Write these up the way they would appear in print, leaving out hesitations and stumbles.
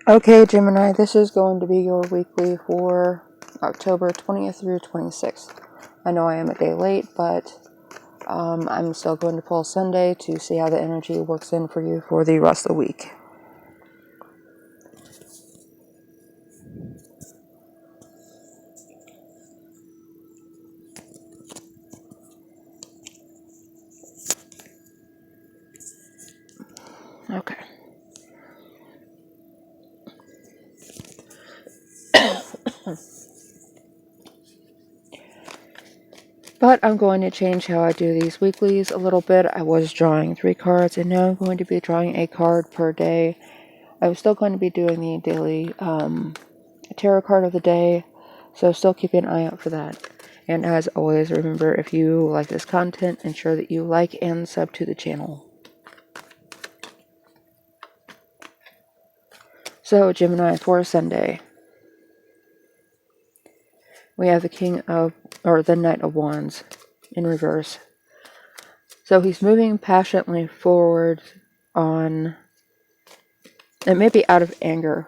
Okay, Gemini, this is going to be your weekly for October 20th through 26th. I know I am a day late, but I'm still going to pull Sunday to see how the energy works in for you for the rest of the week. Okay. But I'm going to change how I do these weeklies a little bit. I was drawing 3 cards, and now I'm going to be drawing a card per day. I'm still going to be doing the daily tarot card of the day, so still keep an eye out for that. And as always, remember, if you like this content, ensure that you like and sub to the channel. So, Gemini, for Sunday, we have the Knight of Wands in reverse. So he's moving passionately forward on, it may be out of anger.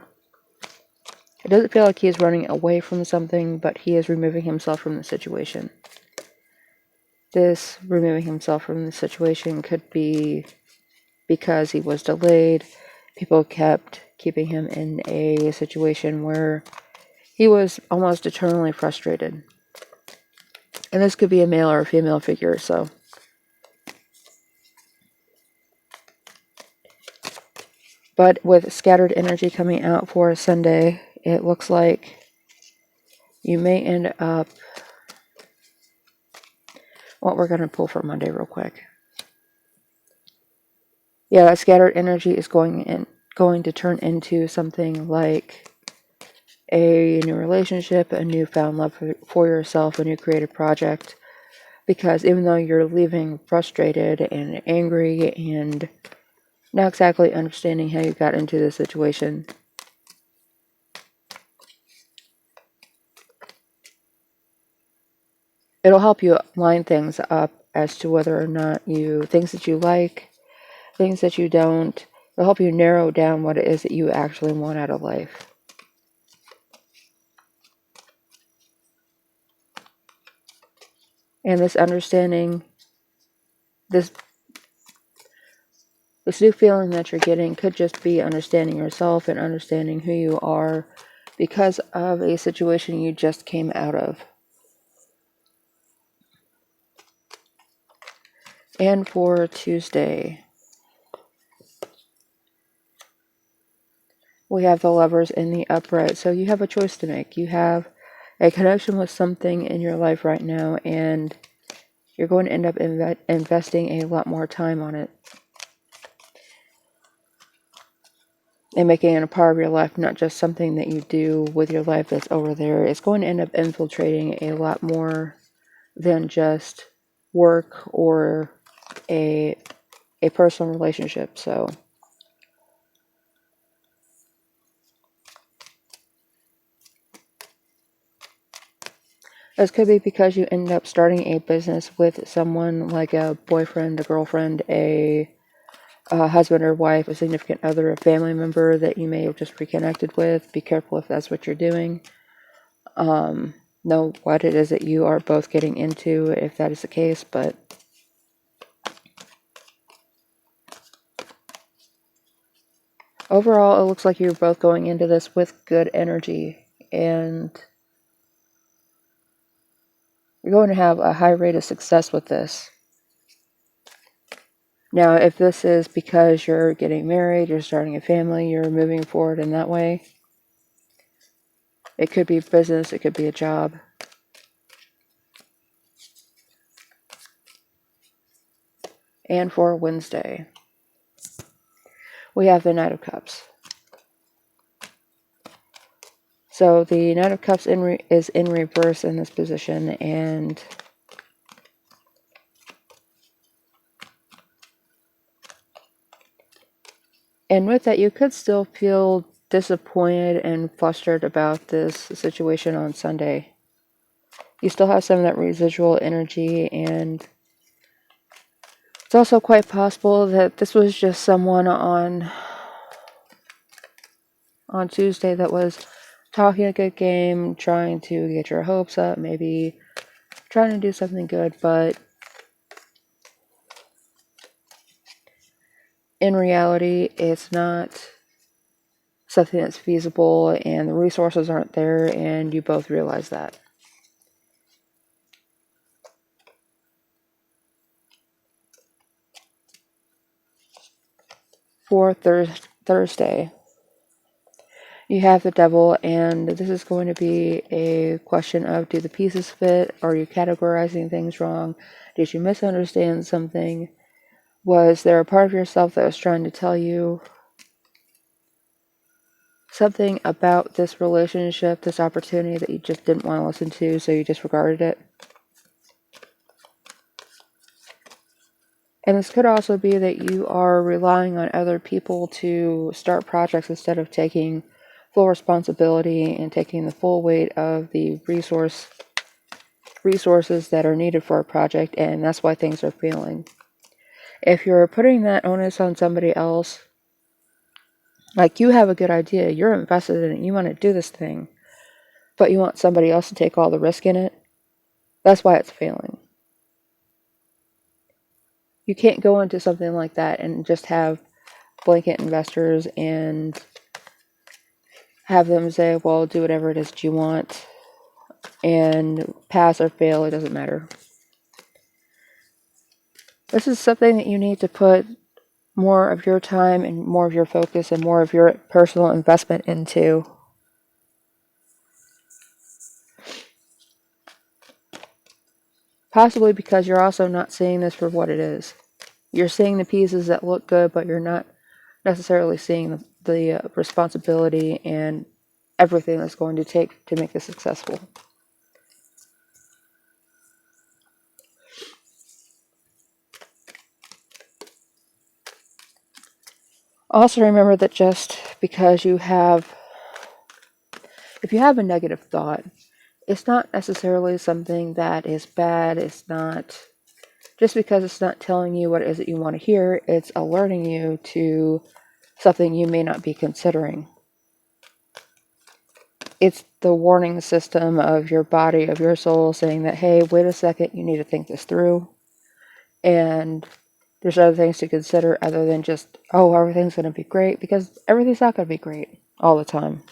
It doesn't feel like he is running away from something, but he is removing himself from the situation. This removing himself from the situation could be because he was delayed. People kept keeping him in a situation where he was almost eternally frustrated. And this could be a male or a female figure, so. But with scattered energy coming out for Sunday, it looks like you may end up. Well, we're going to pull for Monday real quick. Yeah, that scattered energy is going to turn into something like a new relationship, a newfound love for yourself, a new creative project. Because even though you're leaving frustrated and angry and not exactly understanding how you got into this situation, it'll help you line things up as to whether or not things that you like, things that you don't. It'll help you narrow down what it is that you actually want out of life. And this understanding, this new feeling that you're getting could just be understanding yourself and understanding who you are because of a situation you just came out of. And for Tuesday, we have the Lovers in the upright. So you have a choice to make. You have a connection with something in your life right now, and you're going to end up investing a lot more time on it. And making it a part of your life, not just something that you do with your life that's over there. It's going to end up infiltrating a lot more than just work or a personal relationship. So this could be because you end up starting a business with someone like a boyfriend, a girlfriend, a husband or wife, a significant other, a family member that you may have just reconnected with. Be careful if that's what you're doing. Know what it is that you are both getting into if that is the case, but overall it looks like you're both going into this with good energy, and you're going to have a high rate of success with this. Now, if this is because you're getting married, you're starting a family, you're moving forward in that way, it could be business, it could be a job. And for Wednesday, we have the Knight of Cups. So the Knight of Cups is in reverse in this position, and with that, you could still feel disappointed and flustered about this situation on Sunday. You still have some of that residual energy, and it's also quite possible that this was just someone on on Tuesday that was talking a good game, trying to get your hopes up, maybe trying to do something good, but in reality, it's not something that's feasible, and the resources aren't there, and you both realize that. For Thursday, you have the devil, and this is going to be a question of, do the pieces fit? Are you categorizing things wrong? Did you misunderstand something? Was there a part of yourself that was trying to tell you something about this relationship, this opportunity, that you just didn't want to listen to, so you disregarded it? And this could also be that you are relying on other people to start projects instead of taking full responsibility and taking the full weight of the resources that are needed for a project, and that's why things are failing. If you're putting that onus on somebody else, like, you have a good idea, you're invested in it, you want to do this thing, but you want somebody else to take all the risk in it, that's why it's failing. You can't go into something like that and just have blanket investors and have them say, well, do whatever it is that you want, and pass or fail, it doesn't matter. This is something that you need to put more of your time and more of your focus and more of your personal investment into. Possibly because you're also not seeing this for what it is. You're seeing the pieces that look good, but you're not necessarily seeing the responsibility and everything that's going to take to make this successful. Also remember that just because if you have a negative thought, it's not necessarily something that is bad. It's not, just because it's not telling you what it is that you want to hear, it's alerting you to something you may not be considering. It's the warning system of your body, of your soul, saying that, hey, wait a second, you need to think this through. And there's other things to consider other than just, oh, everything's going to be great, because everything's not going to be great all the time.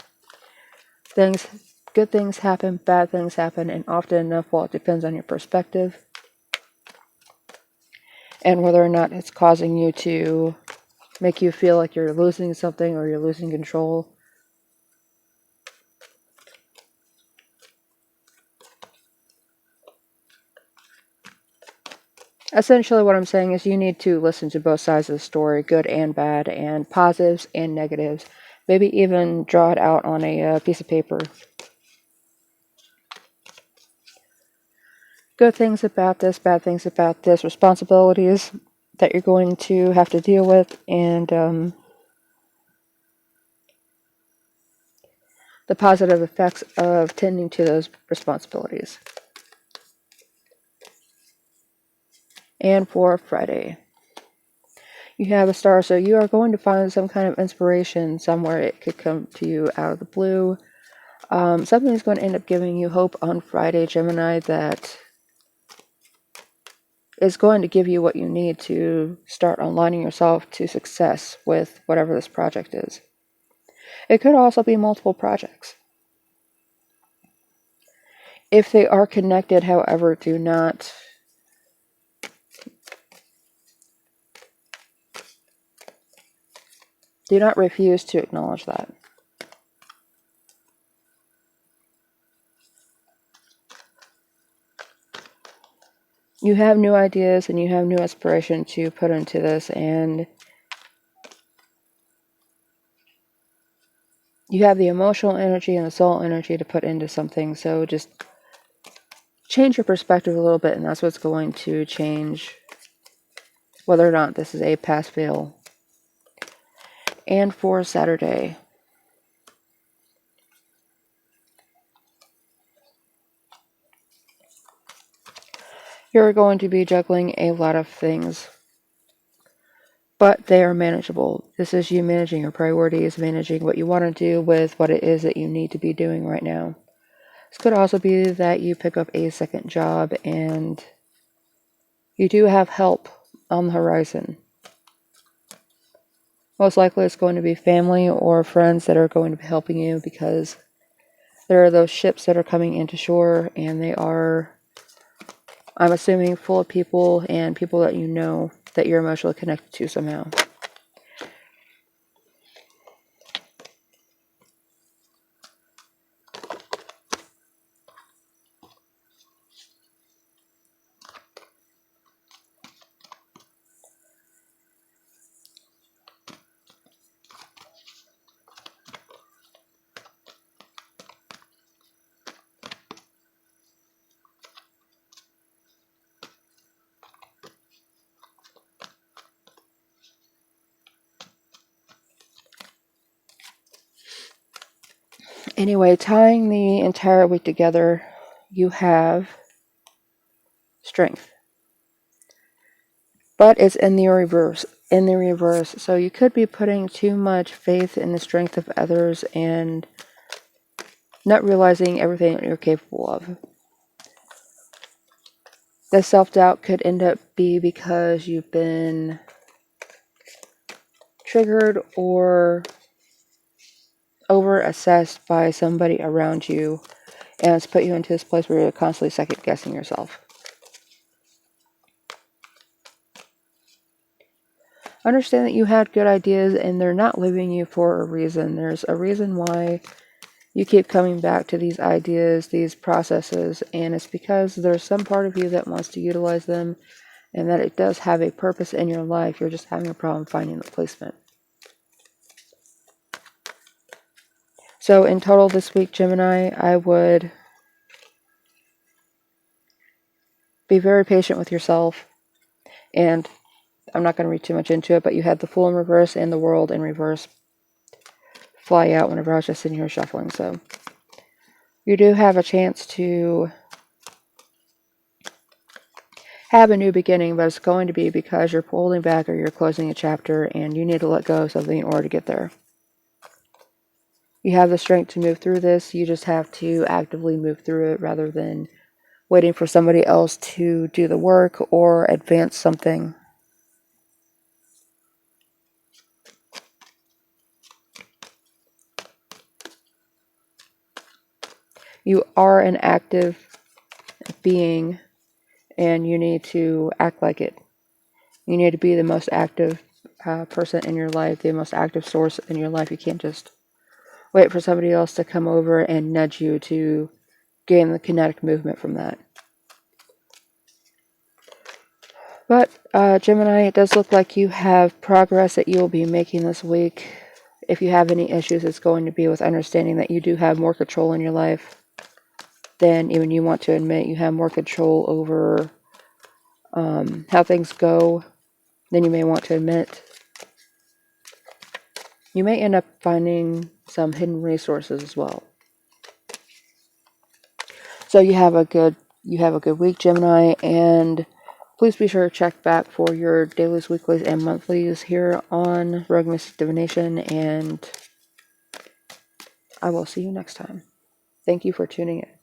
Good things happen, bad things happen, and often enough, well, it depends on your perspective and whether or not it's causing you to make you feel like you're losing something or you're losing control. Essentially, what I'm saying is you need to listen to both sides of the story, good and bad, and positives and negatives. Maybe even draw it out on a piece of paper. Good things about this, bad things about this, responsibilities that you're going to have to deal with, and the positive effects of tending to those responsibilities. And for Friday, you have a star, so you are going to find some kind of inspiration somewhere. It could come to you out of the blue. Something's going to end up giving you hope on Friday, Gemini, that is going to give you what you need to start aligning yourself to success with whatever this project is. It could also be multiple projects. If they are connected, however, do not refuse to acknowledge that. You have new ideas and you have new inspiration to put into this, and you have the emotional energy and the soul energy to put into something. So just change your perspective a little bit, and that's what's going to change whether or not this is a pass-fail. And for Saturday, you're going to be juggling a lot of things. but they are manageable. This is you managing your priorities, managing what you want to do with what it is that you need to be doing right now. This could also be that you pick up a second job and you do have help on the horizon. Most likely it's going to be family or friends that are going to be helping you, because there are those ships that are coming into shore, and they are, I'm assuming, full of people and people that you know that you're emotionally connected to somehow. Anyway, tying the entire week together, you have strength. But it's in the reverse. So you could be putting too much faith in the strength of others and not realizing everything that you're capable of. The self-doubt could end up be because you've been triggered or over-assessed by somebody around you, and it's put you into this place where you're constantly second-guessing yourself. Understand that you had good ideas and they're not leaving you for a reason. There's a reason why you keep coming back to these ideas, these processes, and it's because there's some part of you that wants to utilize them and that it does have a purpose in your life. You're just having a problem finding the placement. So in total this week, Gemini, I would be very patient with yourself, and I'm not going to read too much into it, but you had the Fool in reverse and the World in reverse fly out whenever I was just sitting here shuffling. So you do have a chance to have a new beginning, but it's going to be because you're pulling back or you're closing a chapter and you need to let go of something in order to get there. You have the strength to move through this. You just have to actively move through it rather than waiting for somebody else to do the work or advance something. You are an active being and you need to act like it. You need to be the most active person in your life, the most active source in your life. You can't just wait for somebody else to come over and nudge you to gain the kinetic movement from that. But Gemini, it does look like you have progress that you will be making this week. If you have any issues, it's going to be with understanding that you do have more control in your life than even you want to admit. You have more control over how things go than you may want to admit. You may end up finding some hidden resources as well. So you have a good week, Gemini, and please be sure to check back for your dailies, weeklies, and monthlies here on Rogue Mystic Divination, and I will see you next time. Thank you for tuning in.